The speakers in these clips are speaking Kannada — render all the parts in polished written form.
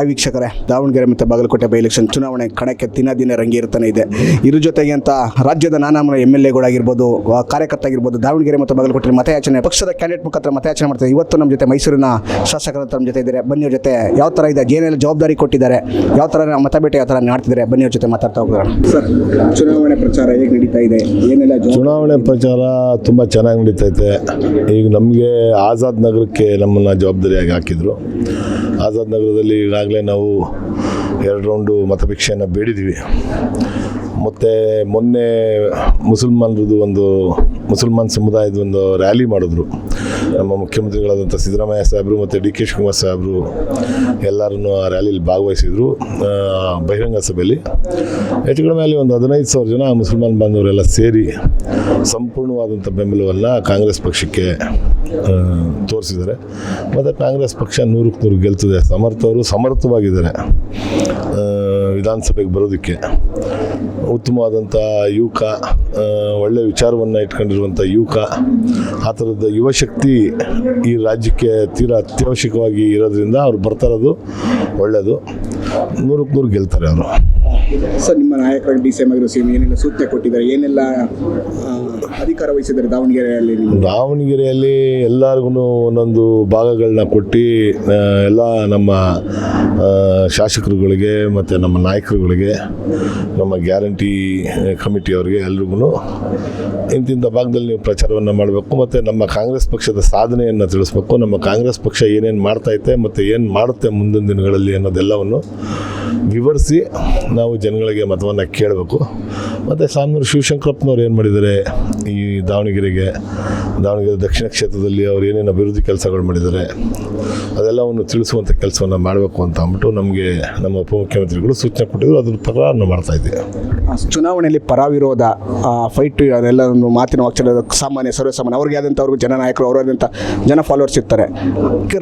ವೀಕ್ಷಕರೇ, ದಾವಣಗೆರೆ ಮತ್ತು ಬಾಗಲಕೋಟೆ ಬೈ ಎಲೆಕ್ಷನ್ ಚುನಾವಣೆ ಕಣಕ್ಕೆ ದಿನ ರಂಗೇರ್ತಾನೆ ಇದೆ. ಇದ್ರ ಜೊತೆಗೆ ಅಂತ ರಾಜ್ಯದ ನಾನಾ MLAಗಳಾಗಿರ್ಬೋದು, ಕಾರ್ಯಕರ್ತ ಆಗಿರ್ಬೋದು, ದಾವಣಗೆರೆ ಮತ್ತು ಬಾಗಲಕೋಟೆ ಮತಯಾಚನೆ ಪಕ್ಷದ ಕ್ಯಾಂಡಿಡೇಟ್ ಮುಖಾಂತರ ಮತಯಾಚನೆ ಮಾಡ್ತಾರೆ. ಇವತ್ತು ನಮ್ಮ ಜೊತೆ ಮೈಸೂರಿನ ಶಾಸಕರ ನಮ್ಮ ಜೊತೆ ಇದ್ದಾರೆ. ಬನ್ನಿ ಅವ್ರ ಜೊತೆ ಯಾವ ಥರ ಇದೆ, ಏನೆಲ್ಲ ಜವಾಬ್ದಾರಿ ಕೊಟ್ಟಿದ್ದಾರೆ, ಯಾವ ಥರ ಮತಬೇಟೆ ಯಾವ ಥರ ಮಾಡ್ತಿದ್ದಾರೆ, ಬನ್ನಿ ಅವ್ರ ಜೊತೆ ಮಾತಾಡ್ತಾ ಹೋಗೋಣ. ಸರ್, ಚುನಾವಣೆ ಪ್ರಚಾರ ಹೇಗೆ ನಡೀತಾ ಇದೆ? ಏನೆಲ್ಲ ಚುನಾವಣೆ ಪ್ರಚಾರ ತುಂಬ ಚೆನ್ನಾಗಿ ನಡೀತೈತೆ. ಈಗ ನಮಗೆ ಆಜಾದ್ ನಗರಕ್ಕೆ ನಮ್ಮನ್ನು ಜವಾಬ್ದಾರಿಯಾಗಿ ಹಾಕಿದರು. ಆಜಾದ್ ನಗರದಲ್ಲಿ ಈಗಾಗಲೇ ನಾವು 2 ರೌಂಡು ಮತಭಿಕ್ಷೆಯನ್ನು ಬೇಡಿದ್ದೀವಿ. ಮತ್ತು ಮೊನ್ನೆ ಮುಸಲ್ಮಾನ್ ಸಮುದಾಯದ ಒಂದು ರ್ಯಾಲಿ ಮಾಡಿದ್ರು. ನಮ್ಮ ಮುಖ್ಯಮಂತ್ರಿಗಳಾದಂಥ ಸಿದ್ದರಾಮಯ್ಯ ಸಾಹೇಬರು ಮತ್ತು DK ಶಿವಕುಮಾರ್ ಸಾಹೇಬರು ಎಲ್ಲರೂ ಆ ರ್ಯಾಲಿಯಲ್ಲಿ ಭಾಗವಹಿಸಿದರು. ಬಹಿರಂಗ ಸಭೆಯಲ್ಲಿ ಹೆಚ್ಚು ಕಡಿಮೆ ಅಲ್ಲಿ ಒಂದು 15,000 ಜನ ಮುಸಲ್ಮಾನ್ ಬಾಂಧವರೆಲ್ಲ ಸೇರಿ ಸಂಪೂರ್ಣವಾದಂಥ ಬೆಂಬಲವನ್ನು ಕಾಂಗ್ರೆಸ್ ಪಕ್ಷಕ್ಕೆ ತೋರಿಸಿದ್ದಾರೆ. ಮತ್ತು ಕಾಂಗ್ರೆಸ್ ಪಕ್ಷ 100ಕ್ಕೆ 100 ಗೆಲ್ತದೆ. ಸಮರ್ಥವಾಗಿದ್ದಾರೆ ವಿಧಾನಸಭೆಗೆ ಬರೋದಕ್ಕೆ. ಉತ್ತಮವಾದಂಥ ಯುವಕ, ಒಳ್ಳೆಯ ವಿಚಾರವನ್ನು ಇಟ್ಕೊಂಡಿರುವಂಥ ಯುವಕ, ಆ ಥರದ ಯುವಶಕ್ತಿ ಈ ರಾಜ್ಯಕ್ಕೆ ತೀರಾ ಅತ್ಯವಶ್ಯಕವಾಗಿ ಇರೋದ್ರಿಂದ ಅವ್ರು ಬರ್ತಾರೋದು ಒಳ್ಳೆಯದು. 100ಕ್ಕೆ 100 ಗೆಲ್ತಾರೆ ಅವರು. ಸರ್, ನಿಮ್ಮ ನಾಯಕರಾಗಿ DCM ಆಗಿರೋ CM ಏನೆಲ್ಲ ಸೂಚನೆ ಕೊಟ್ಟಿದ್ದಾರೆ, ಏನೆಲ್ಲ ಅಧಿಕಾರ ವಹಿಸಿದ್ದಾರೆ ದಾವಣಗೆರೆಯಲ್ಲಿ ಎಲ್ಲರಿಗೂ ಒಂದೊಂದು ಭಾಗಗಳನ್ನ ಕೊಟ್ಟು ಎಲ್ಲ ನಮ್ಮ ಶಾಸಕರುಗಳಿಗೆ ಮತ್ತು ನಮ್ಮ ನಾಯಕರುಗಳಿಗೆ, ನಮ್ಮ ಗ್ಯಾರಂಟಿ ಕಮಿಟಿಯವರಿಗೆ ಎಲ್ರಿಗೂ ಇಂತಿಂಥ ಭಾಗದಲ್ಲಿ ನೀವು ಪ್ರಚಾರವನ್ನು ಮಾಡಬೇಕು ಮತ್ತು ನಮ್ಮ ಕಾಂಗ್ರೆಸ್ ಪಕ್ಷದ ಸಾಧನೆಯನ್ನು ತಿಳಿಸ್ಬೇಕು. ನಮ್ಮ ಕಾಂಗ್ರೆಸ್ ಪಕ್ಷ ಏನೇನು ಮಾಡ್ತೈತೆ ಮತ್ತು ಏನು ಮಾಡುತ್ತೆ ಮುಂದಿನ ದಿನಗಳಲ್ಲಿ ಅನ್ನೋದೆಲ್ಲವನ್ನು ವಿವರಿಸಿ ನಾವು ಜನಗಳಿಗೆ ಮತವನ್ನು ಕೇಳಬೇಕು. ಮತ್ತು ಸಾಮನೂರು ಶಿವಶಂಕರಪ್ಪನವ್ರು ಏನು ಮಾಡಿದ್ದಾರೆ ಈ ದಾವಣಗೆರೆ ದಕ್ಷಿಣ ಕ್ಷೇತ್ರದಲ್ಲಿ ಅವ್ರು ಏನೇನು ಅಭಿವೃದ್ಧಿ ಕೆಲಸಗಳು ಮಾಡಿದ್ದಾರೆ ಅದೆಲ್ಲವನ್ನು ತಿಳಿಸುವಂಥ ಕೆಲಸವನ್ನು ಮಾಡಬೇಕು ಅಂತ ಅಂದ್ಬಿಟ್ಟು ನಮಗೆ ನಮ್ಮ ಉಪಮುಖ್ಯಮಂತ್ರಿಗಳು ಸೂಚನೆ ಕೊಟ್ಟಿದ್ರು. ಅದ್ರ ಪ್ರಕಾರ ನಾವು ಮಾಡ್ತಾಯಿದ್ದೀವಿ. ಚುನಾವಣೆಯಲ್ಲಿ ಪರವಿರೋಧ ಫೈಟ್ ಅದೆಲ್ಲ ಒಂದು ಮಾತಿನ ವಾಕ್ಚರ್ಯ ಸರ್ವೇಸಾಮಾನ್ಯ ಅವ್ರಿಗೆ ಆದಂಥ ಅವ್ರಿಗೆ ಜನ ನಾಯಕರು, ಅವರಾದಂಥ ಜನ ಫಾಲೋವರ್ಸ್ ಇರ್ತಾರೆ.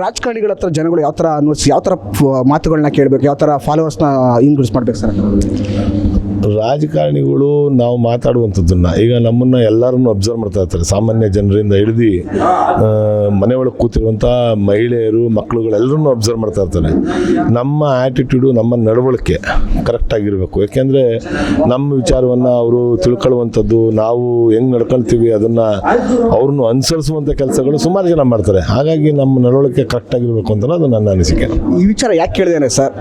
ರಾಜಕಾರಣಿಗಳ ಹತ್ರ ಜನಗಳು ಯಾವ ಥರ ಅನ್ವಯಿಸಿ ಯಾವ ಥರ ಮಾತುಗಳನ್ನ ಕೇಳಬೇಕು, ಯಾವ ಥರ ಫಾಲೋವರ್ಸ್ನ ಇನ್ಕ್ರೀಸ್ ಮಾಡ್ಬೇಕು ಸರ್? ರಾಜಕಾರಣಿಗಳು ನಾವು ಮಾತಾಡುವಂಥದ್ದನ್ನು ಈಗ ನಮ್ಮನ್ನು ಎಲ್ಲರೂ ಅಬ್ಸರ್ವ್ ಮಾಡ್ತಾ ಇರ್ತಾರೆ. ಸಾಮಾನ್ಯ ಜನರಿಂದ ಹಿಡಿದು ಮನೆ ಒಳಗೆ ಕೂತಿರುವಂಥ ಮಹಿಳೆಯರು, ಮಕ್ಕಳುಗಳೆಲ್ಲರೂ ಅಬ್ಸರ್ವ್ ಮಾಡ್ತಾ ಇರ್ತಾರೆ. ನಮ್ಮ ಆ್ಯಟಿಟ್ಯೂಡು, ನಮ್ಮ ನಡವಳಿಕೆ ಕರೆಕ್ಟಾಗಿರಬೇಕು. ಯಾಕೆಂದರೆ ನಮ್ಮ ವಿಚಾರವನ್ನು ಅವರು ತಿಳ್ಕೊಳ್ಳುವಂಥದ್ದು, ನಾವು ಹೆಂಗೆ ನಡ್ಕೊಳ್ತೀವಿ ಅದನ್ನು ಅವ್ರನ್ನು ಅನುಸರಿಸುವಂಥ ಕೆಲಸಗಳು ಸುಮಾರು ಜನ ಮಾಡ್ತಾರೆ. ಹಾಗಾಗಿ ನಮ್ಮ ನಡವಳಿಕೆ ಕರೆಕ್ಟಾಗಿರಬೇಕು ಅಂತ ಅದು ನನ್ನ ಅನಿಸಿಕೆ. ಈ ವಿಚಾರ ಯಾಕೆ ಕೇಳಿದ್ದೇನೆ ಸರ್,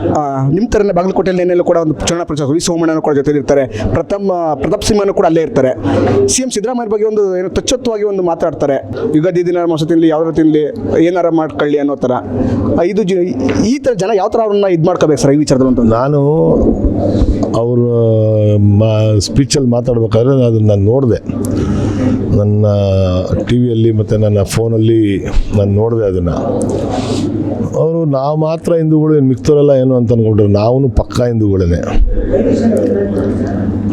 ನಿಮ್ಮ ಥರನೇ ಬಾಗಲಕೋಟೆಯಲ್ಲಿ ಏನೆಲ್ಲ ಕೂಡ ಒಂದು ಚುನಾವಣಾ ಪ್ರಚಾರ ವಿ ಸೋಮಣ್ಣನ ಕೂಡ ಜೊತೆ ಇರ್ತಾರೆ, ಪ್ರತಾಪ್ ಸಿಂಹನು ಕೂಡ ಅಲ್ಲೇ ಇರ್ತಾರೆ. CM ಸಿದ್ದರಾಮಯ್ಯ ಬಗ್ಗೆ ಒಂದು ಏನು ತಚ್ಚತ್ವವಾಗಿ ಒಂದು ಮಾತಾಡ್ತಾರೆ, ಯುಗಾದಿ ದಿನ ಮೊಸ ತಿನ್ನಲಿ, ಯಾವ್ದಾರು ತಿನ್ನಲಿ, ಏನಾರ ಮಾಡ್ಕೊಳ್ಳಿ ಅನ್ನೋ ಥರ. ಈ ಥರ ಜನ ಯಾವ ಥರ ಅವ್ರನ್ನ ಇದು ಮಾಡ್ಕೋಬೇಕು ಸರ್ ಈ ವಿಚಾರದಲ್ಲಿ? ನಾನು ಅವರು ಸ್ಪೀಚಲ್ಲಿ ಮಾತಾಡ್ಬೇಕಾದ್ರೆ ಅದನ್ನು ನಾನು ನೋಡಿದೆ, ನನ್ನ TV ಮತ್ತು ನನ್ನ ಫೋನಲ್ಲಿ ನಾನು ನೋಡಿದೆ ಅದನ್ನು. ಅವರು ನಾವು ಮಾತ್ರ ಹಿಂದೂಗಳು, ಮಿಕ್ತವರೆಲ್ಲ ಏನು ಅಂತ ಅಂದ್ಕೊಂಡ್ರೆ ನಾವು ಪಕ್ಕಾ ಹಿಂದೂಗಳೇ.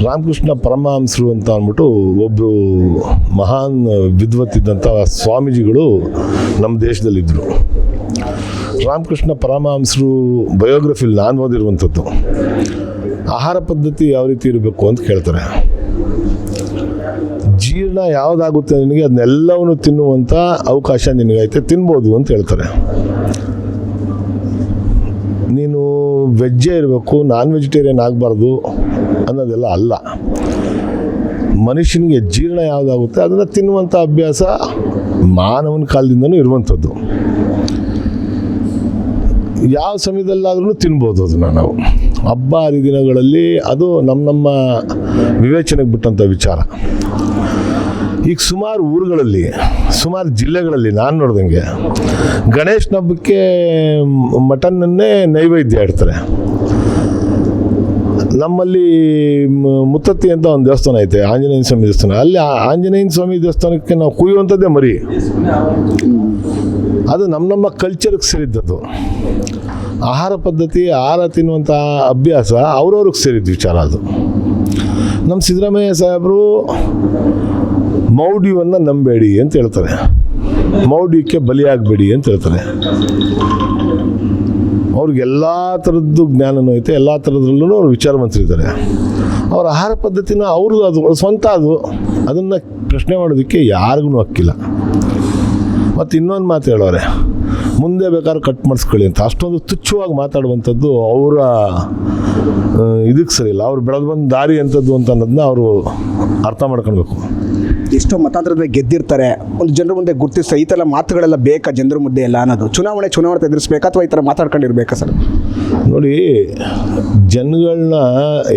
ರಾಮಕೃಷ್ಣ ಪರಮಹಂಸರು ಅಂತ ಅಂದ್ಬಿಟ್ಟು ಒಬ್ಬರು ಮಹಾನ್ ವಿದ್ವತ್ತಿದ್ದಂಥ ಸ್ವಾಮೀಜಿಗಳು ನಮ್ಮ ದೇಶದಲ್ಲಿದ್ದರು. ರಾಮಕೃಷ್ಣ ಪರಮಹಂಸರು ಬಯೋಗ್ರಫಿಲಿ ನಾನು ಓದಿರುವಂಥದ್ದು. ಆಹಾರ ಪದ್ಧತಿ ಯಾವ ರೀತಿ ಇರಬೇಕು ಅಂತ ಕೇಳ್ತಾರೆ. ಜೀರ್ಣ ಯಾವುದಾಗುತ್ತೆ ನಿನಗೆ ಅದನ್ನೆಲ್ಲವನ್ನು ತಿನ್ನುವಂಥ ಅವಕಾಶ ನಿನಗೈತೆ, ತಿನ್ಬೋದು ಅಂತ ಹೇಳ್ತಾರೆ. ನೀನು ವೆಜ್ಜೇ ಇರಬೇಕು, ನಾನ್ ವೆಜಿಟೇರಿಯನ್ ಆಗಬಾರ್ದು ಅನ್ನೋದೆಲ್ಲ ಅಲ್ಲ. ಮನುಷ್ಯನಿಗೆ ಜೀರ್ಣ ಯಾವುದಾಗುತ್ತೆ ಅದನ್ನು ತಿನ್ನುವಂಥ ಅಭ್ಯಾಸ ಮಾನವನ ಕಾಲದಿಂದನೂ ಇರುವಂಥದ್ದು. ಯಾವ ಸಮಯದಲ್ಲಾದ್ರೂ ತಿನ್ಬೋದು ಅದನ್ನು ನಾವು. ಹಬ್ಬ ಹರಿದಿನಗಳಲ್ಲಿ ಅದು ನಮ್ಮ ವಿವೇಚನೆಗೆ ಬಿಟ್ಟಂಥ ವಿಚಾರ. ಈಗ ಸುಮಾರು ಊರುಗಳಲ್ಲಿ, ಸುಮಾರು ಜಿಲ್ಲೆಗಳಲ್ಲಿ ನಾನು ನೋಡ್ದಂಗೆ ಗಣೇಶನ ಹಬ್ಬಕ್ಕೆ ಮಟನ್ನನ್ನೇ ನೈವೇದ್ಯ ಇಡ್ತಾರೆ. ನಮ್ಮಲ್ಲಿ ಮುತ್ತತ್ತಿ ಅಂತ ಒಂದು ದೇವಸ್ಥಾನ ಐತೆ, ಆಂಜನೇಯ ಸ್ವಾಮಿ ದೇವಸ್ಥಾನ. ಅಲ್ಲಿ ಆಂಜನೇಯ ಸ್ವಾಮಿ ದೇವಸ್ಥಾನಕ್ಕೆ ನಾವು ಕುಯ್ಯುವಂಥದ್ದೇ ಮರಿ. ಅದು ನಮ್ಮ ಕಲ್ಚರ್ಗೆ ಸೇರಿದ್ದದು. ಆಹಾರ ಪದ್ಧತಿ, ಆಹಾರ ತಿನ್ನುವಂಥ ಅಭ್ಯಾಸ ಅವ್ರವ್ರಿಗೆ ಸೇರಿದ ವಿಚಾರ ಅದು. ನಮ್ಮ ಸಿದ್ದರಾಮಯ್ಯ ಸಾಹೇಬರು ಮೌಢ್ಯವನ್ನು ನಂಬೇಡಿ ಅಂತ ಹೇಳ್ತಾರೆ, ಮೌಢ್ಯಕ್ಕೆ ಬಲಿಯಾಗಬೇಡಿ ಅಂತ ಹೇಳ್ತಾರೆ. ಅವ್ರಿಗೆಲ್ಲ ಥರದ್ದು ಜ್ಞಾನನೂ ಐತೆ, ಎಲ್ಲ ಥರದ್ರಲ್ಲೂ ಅವ್ರು ವಿಚಾರವಂತರಿದ್ದಾರೆ. ಅವ್ರ ಆಹಾರ ಪದ್ಧತಿನ ಅವ್ರದ್ದು, ಅದು ಸ್ವಂತ, ಅದನ್ನು ಪ್ರಶ್ನೆ ಮಾಡೋದಕ್ಕೆ ಯಾರಿಗೂ ಹಕ್ಕಿಲ್ಲ. ಮತ್ತು ಇನ್ನೊಂದು ಮಾತು ಹೇಳೋರೆ, ಮುಂದೆ ಬೇಕಾದ್ರೆ ಕಟ್ ಮಾಡಿಸ್ಕೊಳ್ಳಿ ಅಂತ ಅಷ್ಟೊಂದು ತುಚ್ಛವಾಗಿ ಮಾತಾಡುವಂಥದ್ದು ಅವರ ಇದಕ್ಕೆ ಸರಿ ಇಲ್ಲ. ಅವ್ರು ಬೆಳೆದು ಬಂದ ದಾರಿ ಅಂಥದ್ದು ಅಂತ ಅನ್ನೋದನ್ನ ಅವರು ಅರ್ಥ ಮಾಡ್ಕೊಳ್ಬೇಕು. ಎಷ್ಟೋ ಮತಾಂತರದ ಗೆದ್ದಿರ್ತಾರೆ, ಒಂದು ಜನರ ಮುಂದೆ ಗುರುತಿಸ್ತಾ ಈ ಥರ ಮಾತುಗಳೆಲ್ಲ ಬೇಕಾ ಜನರ ಮುಂದೆ ಎಲ್ಲ ಅನ್ನೋದು? ಚುನಾವಣೆ ಎದುರಿಸ್ಬೇಕಾ ಅಥವಾ ಈ ಥರ ಮಾತಾಡ್ಕೊಂಡಿರ್ಬೇಕಾ ಸರ್? ನೋಡಿ, ಜನಗಳನ್ನ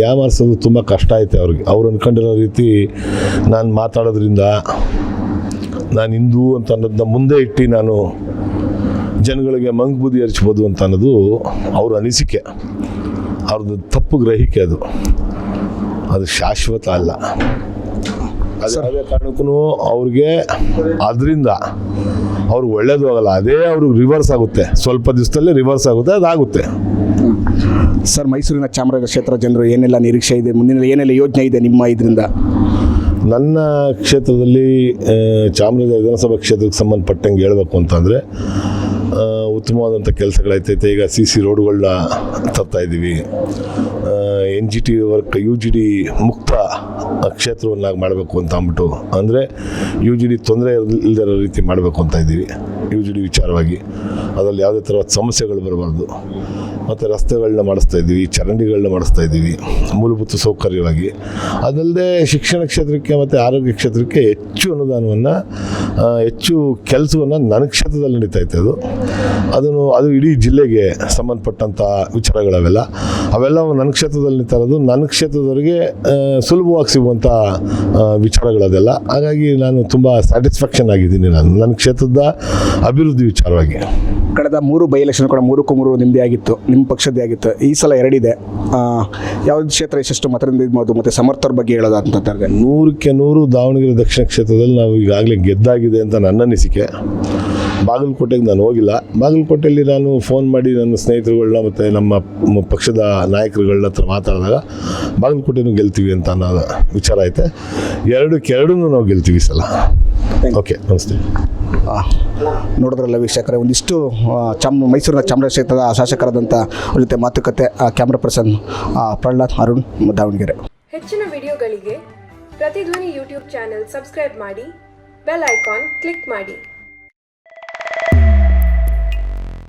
ಯಾಮಾರಿಸೋದು ತುಂಬ ಕಷ್ಟ ಐತೆ ಅವ್ರಿಗೆ. ಅವ್ರು ಅಂದ್ಕೊಂಡಿರೋ ರೀತಿ ನಾನು ಮಾತಾಡೋದ್ರಿಂದ ನಾನು ಹಿಂದೂ ಅಂತ ಅನ್ನೋದನ್ನ ಮುಂದೆ ಇಟ್ಟು ನಾನು ಜನಗಳಿಗೆ ಮಂಗ್ಬುದ್ಧಿ ಹರಿಸ್ಬೋದು ಅಂತ ಅನ್ನೋದು ಅವ್ರ ಅನಿಸಿಕೆ, ಅವ್ರದ್ದು ತಪ್ಪು ಗ್ರಹಿಕೆ. ಅದು ಶಾಶ್ವತ ಅಲ್ಲ. ಅದೇ ಕಾರಣಕ್ಕೂ ಅವ್ರಿಗೆ ಅದರಿಂದ ಅವ್ರಿಗೆ ಒಳ್ಳೇದು ಆಗಲ್ಲ, ಅದೇ ಅವ್ರಿಗೆ ರಿವರ್ಸ್ ಆಗುತ್ತೆ. ಸ್ವಲ್ಪ ದಿವಸದಲ್ಲೇ ರಿವರ್ಸ್ ಆಗುತ್ತೆ, ಅದಾಗುತ್ತೆ. ಸರ್, ಮೈಸೂರಿನ ಚಾಮರಾಜ ಕ್ಷೇತ್ರ ಜನರು ಏನೆಲ್ಲ ನಿರೀಕ್ಷೆ ಇದೆ, ಮುಂದಿನ ಏನೆಲ್ಲ ಯೋಜನೆ ಇದೆ ನಿಮ್ಮ ಇದರಿಂದ? ನನ್ನ ಕ್ಷೇತ್ರದಲ್ಲಿ ಚಾಮರಾಜ ವಿಧಾನಸಭಾ ಕ್ಷೇತ್ರಕ್ಕೆ ಸಂಬಂಧಪಟ್ಟಂಗೆ ಹೇಳ್ಬೇಕು ಅಂತಂದರೆ ಉತ್ತಮವಾದಂಥ ಕೆಲಸಗಳೈತೈತೆ. ಈಗ CC ರೋಡ್ಗಳನ್ನ ತರ್ತಾಯಿದ್ದೀವಿ. NGT ವರ್ಕ್ UGD ಮುಕ್ತ ಕ್ಷೇತ್ರವನ್ನಾಗಿ ಮಾಡಬೇಕು ಅಂತ ಅಂದ್ಬಿಟ್ಟು, ಅಂದರೆ UGD ತೊಂದರೆ ಇಲ್ಲದಿರೋ ರೀತಿ ಮಾಡಬೇಕು ಅಂತ ಇದ್ದೀವಿ. UGD ವಿಚಾರವಾಗಿ ಅದರಲ್ಲಿ ಯಾವುದೇ ಥರದ ಸಮಸ್ಯೆಗಳು ಬರಬಾರ್ದು. ಮತ್ತು ರಸ್ತೆಗಳನ್ನ ಮಾಡಿಸ್ತಾ ಇದ್ದೀವಿ, ಚರಂಡಿಗಳನ್ನ ಮಾಡಿಸ್ತಾ ಇದ್ದೀವಿ ಮೂಲಭೂತ ಸೌಕರ್ಯವಾಗಿ. ಅದಲ್ಲದೆ ಶಿಕ್ಷಣ ಕ್ಷೇತ್ರಕ್ಕೆ ಮತ್ತು ಆರೋಗ್ಯ ಕ್ಷೇತ್ರಕ್ಕೆ ಹೆಚ್ಚು ಅನುದಾನವನ್ನು, ಹೆಚ್ಚು ಕೆಲಸವನ್ನು ನನ್ನ ಕ್ಷೇತ್ರದಲ್ಲಿ ನಡೀತಾ ಇತ್ತು. ಅದು ಇಡೀ ಜಿಲ್ಲೆಗೆ ಸಂಬಂಧಪಟ್ಟಂಥ ವಿಚಾರಗಳವೆಲ್ಲ ನನ್ನ ಕ್ಷೇತ್ರದಲ್ಲಿ ನಡೀತಾ ಇರೋದು. ನನ್ನ ಕ್ಷೇತ್ರದವರಿಗೆ ಸುಲಭವಾಗಿ ಸಿಗುವಂಥ ವಿಚಾರಗಳದೆಲ್ಲ. ಹಾಗಾಗಿ ನಾನು ತುಂಬ ಸ್ಯಾಟಿಸ್ಫ್ಯಾಕ್ಷನ್ ಆಗಿದ್ದೀನಿ ನನ್ನ ಕ್ಷೇತ್ರದ ಅಭಿವೃದ್ಧಿ ವಿಚಾರವಾಗಿ. ಕಳೆದ 3 ಬೈ ಎಲೆಕ್ಷನ್ ಕೂಡ 3 ನಿಮ್ಮದೇ ಆಗಿತ್ತು, ನಿಮ್ಮ ಪಕ್ಷದೇ ಆಗಿತ್ತು. ಈ ಸಲ 2 ಇದೆ. ಯಾವ್ದು ಕ್ಷೇತ್ರ ಎಷ್ಟೆಷ್ಟು ಮತದಿಂದ ಇರ್ಬೋದು ಮತ್ತು ಸಮರ್ಥರ ಬಗ್ಗೆ ಹೇಳೋದಂತಾರೆ? 100ಕ್ಕೆ 100 ದಾವಣಗೆರೆ ದಕ್ಷಿಣ ಕ್ಷೇತ್ರದಲ್ಲಿ ನಾವು ಈಗಾಗಲೇ ಗೆದ್ದಾಗಿದೆ ಅಂತ ನನ್ನ ಅನಿಸಿಕೆ. ಬಾಗಲಕೋಟೆಗೆ ನಾನು ಹೋಗಿಲ್ಲ. ಬಾಗಲಕೋಟೆಯಲ್ಲಿ ನಾನು ಫೋನ್ ಮಾಡಿ ನನ್ನ ಸ್ನೇಹಿತರುಗಳನ್ನ ಮತ್ತು ನಮ್ಮ ಪಕ್ಷದ ನಾಯಕರುಗಳನ್ನ ಹತ್ರ ಮಾತಾಡಿದಾಗ ಬಾಗಲಕೋಟೆನೂ ಗೆಲ್ತೀವಿ ಅಂತ ಅನ್ನೋ ವಿಚಾರ ಐತೆ. 2ಕ್ಕೆ 2 ನಾವು ಗೆಲ್ತೀವಿ ಸಲ. ಓಕೆ, ನಮಸ್ತೆ. ನೋಡಿದ್ರಲ್ಲ ವೀಕ್ಷಕರೇ, ಒಂದಿಷ್ಟು ಮೈಸೂರಿನ ಚಾಮರಾಜ ಕ್ಷೇತ್ರದ ಶಾಸಕರಾದಂಥ ಅವ್ರ ಜೊತೆ ಮಾತುಕತೆ. Camera person Prahlad, Arun, Davanagere. ಹೆಚ್ಚಿನ ವಿಡಿಯೋಗಳಿಗೆ ಪ್ರತಿಧ್ವನಿ ಯೂಟ್ಯೂಬ್ ಚಾನೆಲ್ ಸಬ್ಸ್ಕ್ರೈಬ್ ಮಾಡಿ, ಬೆಲ್ ಐಕಾನ್ ಕ್ಲಿಕ್ ಮಾಡಿ.